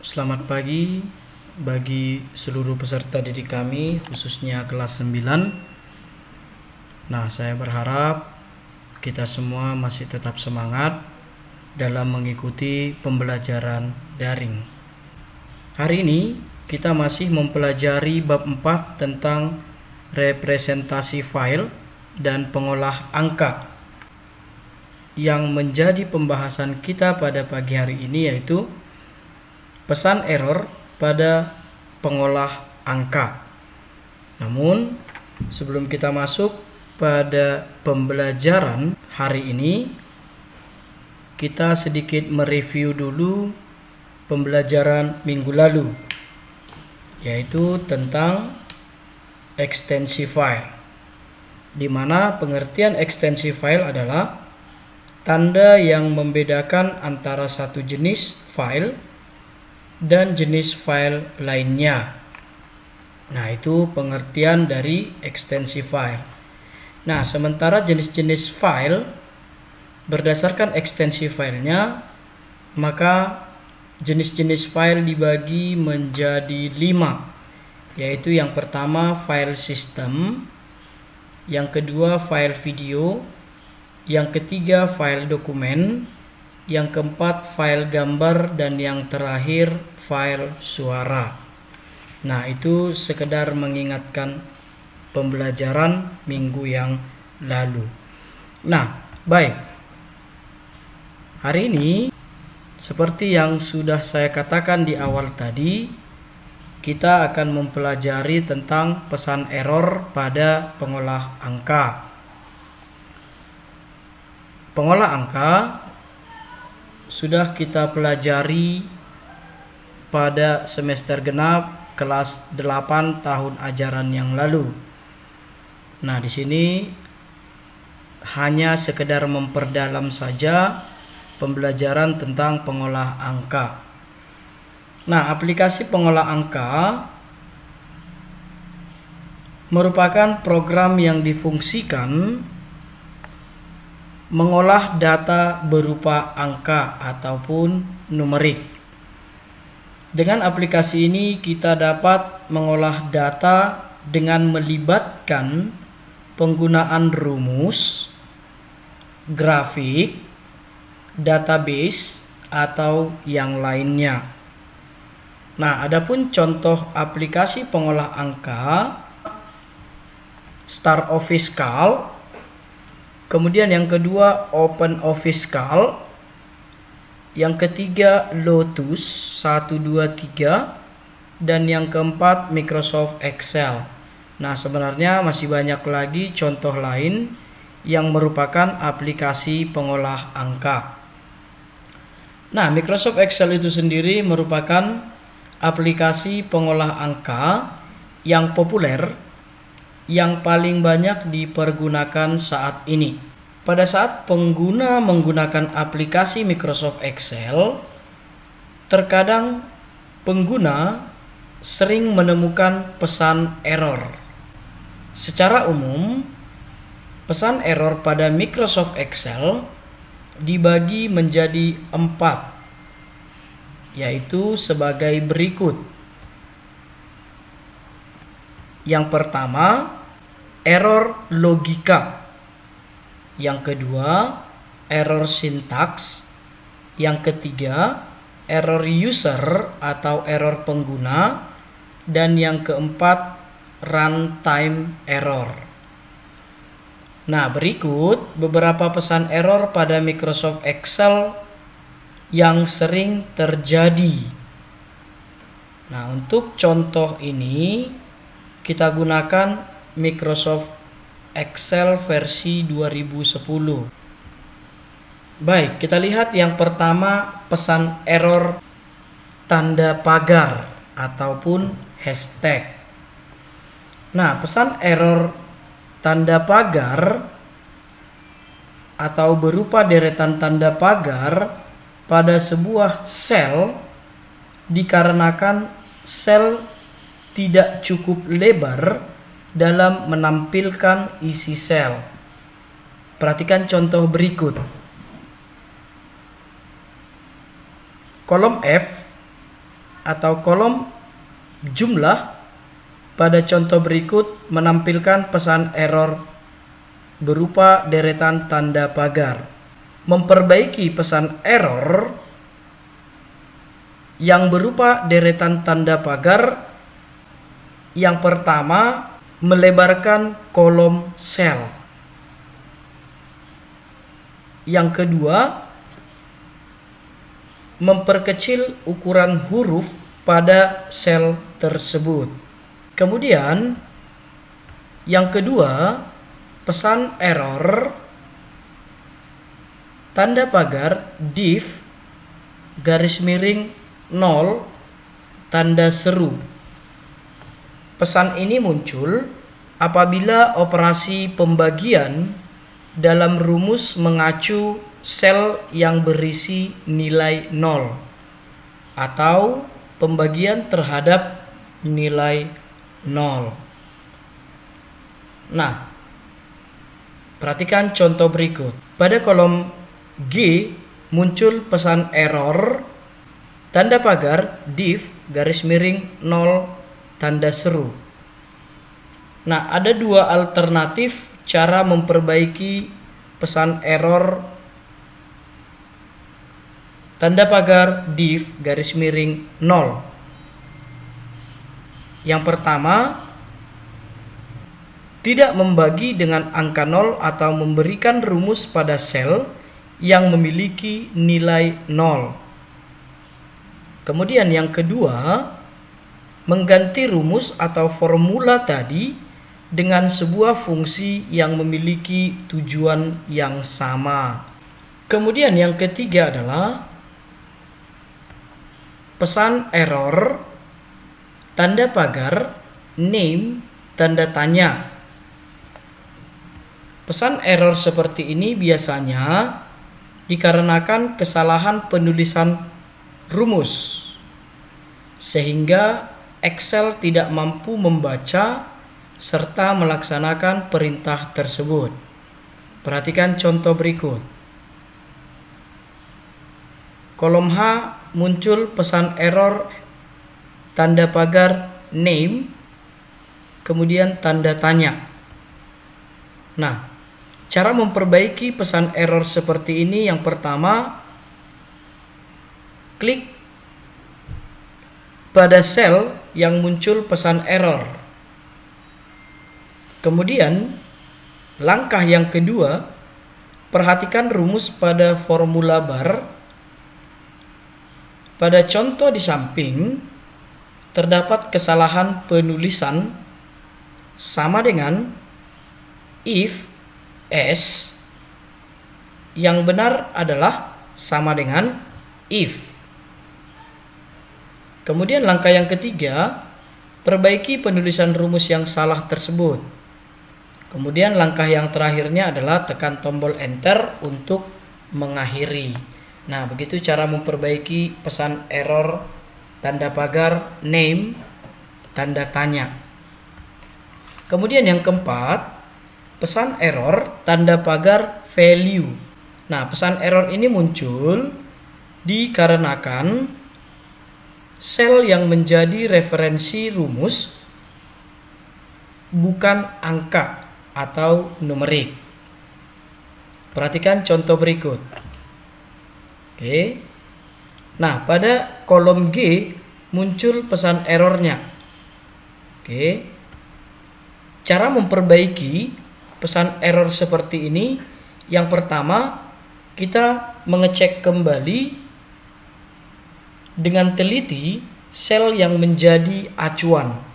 Selamat pagi bagi seluruh peserta didik kami, khususnya kelas 9. Nah, saya berharap kita semua masih tetap semangat dalam mengikuti pembelajaran daring. Hari ini kita masih mempelajari bab 4 tentang representasi file dan pengolah angka. Yang menjadi pembahasan kita pada pagi hari ini yaitu pesan error pada pengolah angka. Namun, sebelum kita masuk pada pembelajaran hari ini, kita sedikit mereview dulu pembelajaran minggu lalu, yaitu tentang ekstensi file, di mana pengertian ekstensi file adalah tanda yang membedakan antara satu jenis file dan jenis file lainnya. Nah, itu pengertian dari ekstensi file. Nah, sementara jenis-jenis file berdasarkan ekstensi filenya, maka jenis-jenis file dibagi menjadi 5, yaitu yang pertama file system, yang kedua file video, yang ketiga file dokumen, yang keempat file gambar, dan yang terakhir file suara. Nah, itu sekedar mengingatkan pembelajaran minggu yang lalu. Nah, baik. Hari ini seperti yang sudah saya katakan di awal tadi, kita akan mempelajari tentang pesan error pada pengolah angka. Pengolah angka sudah kita pelajari pada semester genap kelas 8 tahun ajaran yang lalu. Nah, di sini hanya sekedar memperdalam saja pembelajaran tentang pengolah angka. Nah, aplikasi pengolah angka merupakan program yang difungsikan mengolah data berupa angka ataupun numerik. Dengan aplikasi ini kita dapat mengolah data dengan melibatkan penggunaan rumus, grafik, database, atau yang lainnya. Nah, adapun contoh aplikasi pengolah angka, Start Office Calc, kemudian yang kedua Open Office Calc, yang ketiga Lotus 123, dan yang keempat Microsoft Excel. Nah, sebenarnya masih banyak lagi contoh lain yang merupakan aplikasi pengolah angka. Nah, Microsoft Excel itu sendiri merupakan aplikasi pengolah angka yang populer, yang paling banyak dipergunakan saat ini. Pada saat pengguna menggunakan aplikasi Microsoft Excel, terkadang pengguna sering menemukan pesan error. Secara umum, pesan error pada Microsoft Excel dibagi menjadi 4, yaitu sebagai berikut. Yang pertama, error logika. Yang kedua, error sintaks. Yang ketiga, error user atau error pengguna. Dan yang keempat, runtime error. Nah, berikut beberapa pesan error pada Microsoft Excel yang sering terjadi. Nah, untuk contoh ini kita gunakan Microsoft Excel versi 2010. Baik, kita lihat yang pertama, pesan error tanda pagar ataupun hashtag. Nah, pesan error tanda pagar atau berupa deretan tanda pagar pada sebuah sel dikarenakan sel tidak cukup lebar dalam menampilkan isi sel. Perhatikan contoh berikut. Kolom F atau kolom jumlah pada contoh berikut menampilkan pesan error berupa deretan tanda pagar. Memperbaiki pesan error yang berupa deretan tanda pagar, yang pertama, melebarkan kolom sel. Yang kedua, memperkecil ukuran huruf pada sel tersebut. Kemudian, yang kedua, pesan error tanda pagar div garis miring 0 tanda seru. Pesan ini muncul apabila operasi pembagian dalam rumus mengacu sel yang berisi nilai 0 atau pembagian terhadap nilai 0. Nah, perhatikan contoh berikut. Pada kolom G muncul pesan error tanda pagar div garis miring 0 tanda seru. Nah, ada dua alternatif cara memperbaiki pesan error tanda pagar div garis miring 0. Yang pertama, tidak membagi dengan angka 0 atau memberikan rumus pada sel yang memiliki nilai 0. Kemudian yang kedua, mengganti rumus atau formula tadi dengan sebuah fungsi yang memiliki tujuan yang sama. Kemudian yang ketiga adalah pesan error tanda pagar name tanda tanya. Pesan error seperti ini biasanya dikarenakan kesalahan penulisan rumus, sehingga Excel tidak mampu membaca serta melaksanakan perintah tersebut. Perhatikan contoh berikut. Kolom H muncul pesan error tanda pagar name kemudian tanda tanya. Nah, cara memperbaiki pesan error seperti ini yang pertama, klik pada sel yang muncul pesan error. Kemudian, langkah yang kedua, perhatikan rumus pada formula bar. Pada contoh di samping, terdapat kesalahan penulisan sama dengan if s, yang benar adalah sama dengan if. Kemudian langkah yang ketiga, perbaiki penulisan rumus yang salah tersebut. Kemudian langkah yang terakhirnya adalah tekan tombol enter untuk mengakhiri. Nah, begitu cara memperbaiki pesan error tanda pagar name tanda tanya. Kemudian yang keempat, pesan error tanda pagar value. Nah, pesan error ini muncul dikarenakan sel yang menjadi referensi rumus bukan angka atau numerik. Perhatikan contoh berikut. Oke. Nah, pada kolom G muncul pesan errornya. Oke. Cara memperbaiki pesan error seperti ini, yang pertama, kita mengecek kembali dengan teliti sel yang menjadi acuan.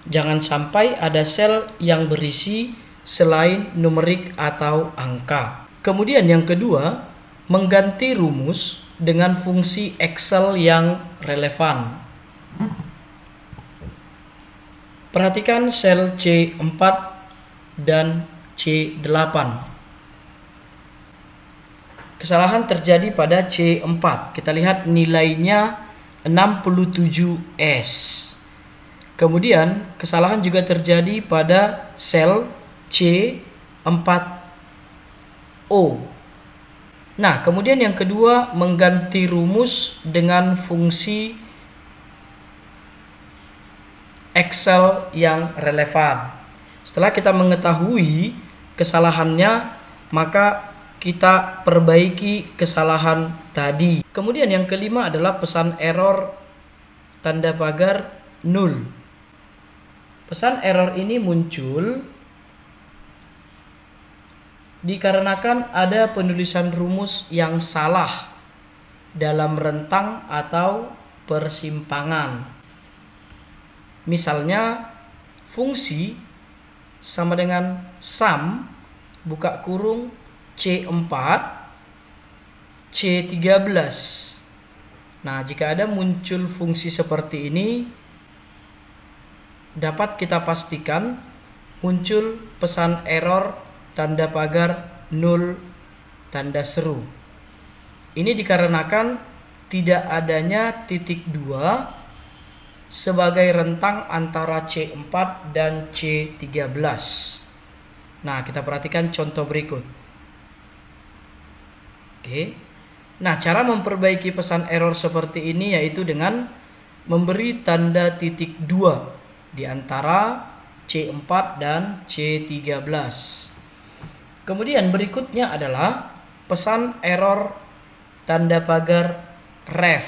Jangan sampai ada sel yang berisi selain numerik atau angka. Kemudian yang kedua, mengganti rumus dengan fungsi Excel yang relevan. Perhatikan sel C4 dan C8. Kesalahan terjadi pada C4. Kita lihat nilainya 67S. Kemudian kesalahan juga terjadi pada sel C4 O. Nah, kemudian yang kedua, mengganti rumus dengan fungsi Excel yang relevan. Setelah kita mengetahui kesalahannya, maka kita perbaiki kesalahan tadi. Kemudian yang kelima adalah pesan error tanda pagar 0. Pesan error ini muncul dikarenakan ada penulisan rumus yang salah dalam rentang atau persimpangan. Misalnya fungsi sama dengan sum buka kurung C4 C13. Nah, jika ada muncul fungsi seperti ini, dapat kita pastikan muncul pesan error tanda pagar 0 tanda seru. Ini dikarenakan tidak adanya titik 2 sebagai rentang antara C4 dan C13. Nah, kita perhatikan contoh berikut. Oke. Nah, cara memperbaiki pesan error seperti ini yaitu dengan memberi tanda titik 2 di antara C4 dan C13. Kemudian berikutnya adalah pesan error tanda pagar ref.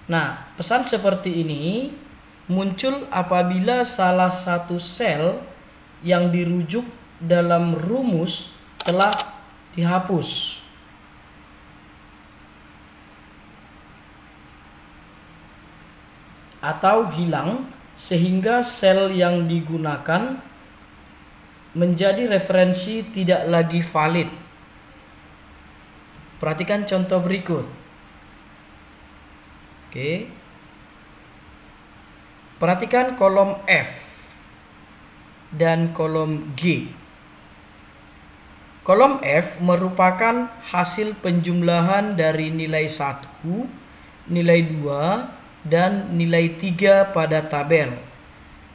Nah, pesan seperti ini muncul apabila salah satu sel yang dirujuk dalam rumus telah dihapus. Atau hilang sehingga sel yang digunakan menjadi referensi tidak lagi valid. Perhatikan contoh berikut. Oke. Perhatikan kolom F dan kolom G. Kolom F merupakan hasil penjumlahan dari nilai 1, nilai 2, dan nilai 3 pada tabel.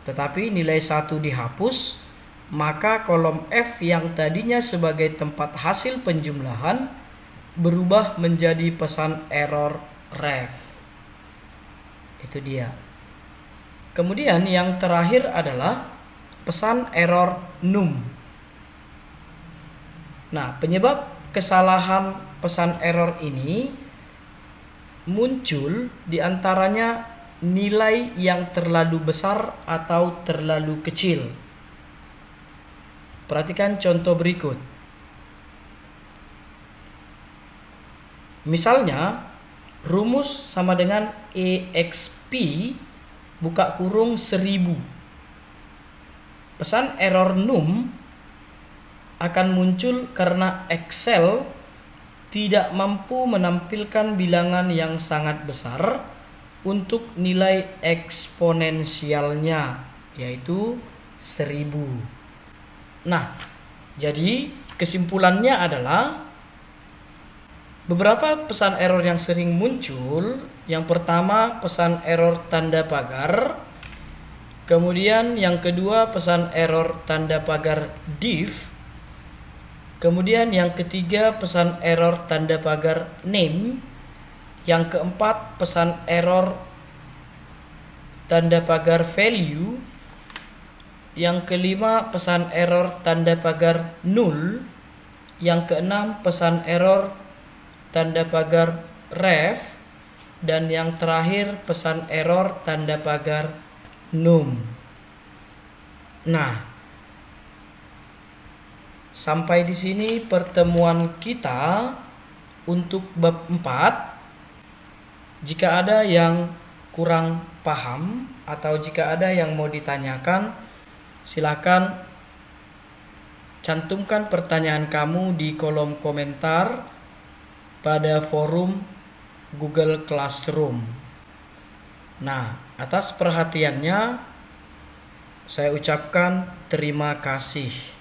Tetapi nilai 1 dihapus, maka kolom F yang tadinya sebagai tempat hasil penjumlahan berubah menjadi pesan error ref. Itu dia. Kemudian yang terakhir adalah pesan error num. Nah, penyebab kesalahan pesan error ini muncul diantaranya nilai yang terlalu besar atau terlalu kecil. Perhatikan contoh berikut. Misalnya, rumus sama dengan EXP buka kurung 1000. Pesan error num akan muncul karena Excel tidak mampu menampilkan bilangan yang sangat besar untuk nilai eksponensialnya, yaitu 1000. Nah, jadi kesimpulannya adalah beberapa pesan error yang sering muncul. Yang pertama, pesan error tanda pagar. Kemudian yang kedua, pesan error tanda pagar div. Kemudian yang ketiga, pesan error tanda pagar name. Yang keempat, pesan error tanda pagar value. Yang kelima, pesan error tanda pagar null. Yang keenam, pesan error tanda pagar ref. Dan yang terakhir, pesan error tanda pagar num. Nah, sampai di sini pertemuan kita untuk bab 4. Jika ada yang kurang paham atau jika ada yang mau ditanyakan, silakan cantumkan pertanyaan kamu di kolom komentar pada forum Google Classroom. Nah, atas perhatiannya saya ucapkan terima kasih.